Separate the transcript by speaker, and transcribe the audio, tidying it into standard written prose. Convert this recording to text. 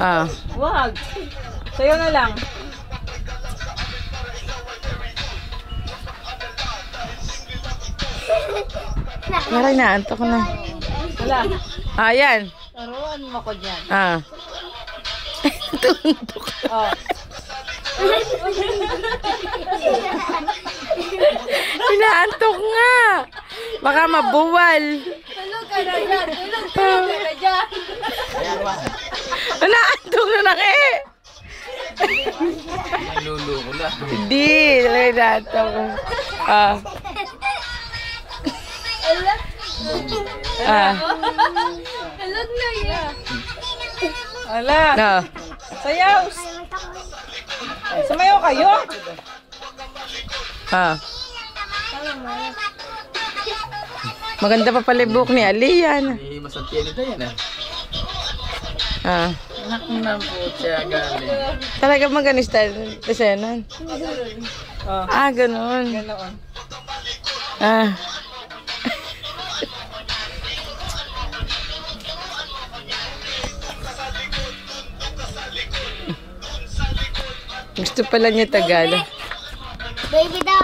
Speaker 1: Ah.
Speaker 2: Wag. Sayo na lang.
Speaker 1: Maray na, antok na.
Speaker 2: Wala.
Speaker 1: Ah, yan.
Speaker 2: Taruan mo ko dyan.
Speaker 1: Ah. Tuntok.
Speaker 2: Oh.
Speaker 1: Inaantok nga. Baka mabuwal.
Speaker 2: Tulog ka na dyan. Tulog ka na dyan.
Speaker 1: Inaantok na naki.
Speaker 3: Naluluko na.
Speaker 1: Hindi. Inaantok. Ah. Ah.
Speaker 2: Tulog na yan. Wala.
Speaker 1: No.
Speaker 2: Sayaw. Sumayaw kayo.
Speaker 1: Ah. Maganda pa palibok ni Ali yan.
Speaker 3: Hindi masantiyan ito yan ah.
Speaker 1: Ah.
Speaker 3: Anak na po siya galing.
Speaker 1: Talaga maganis tayo desenan.
Speaker 2: Oh.
Speaker 1: Ah, ganun.
Speaker 2: Ganoon.
Speaker 1: Ah. Gusto pala niya Tagalog.
Speaker 4: Baby daw.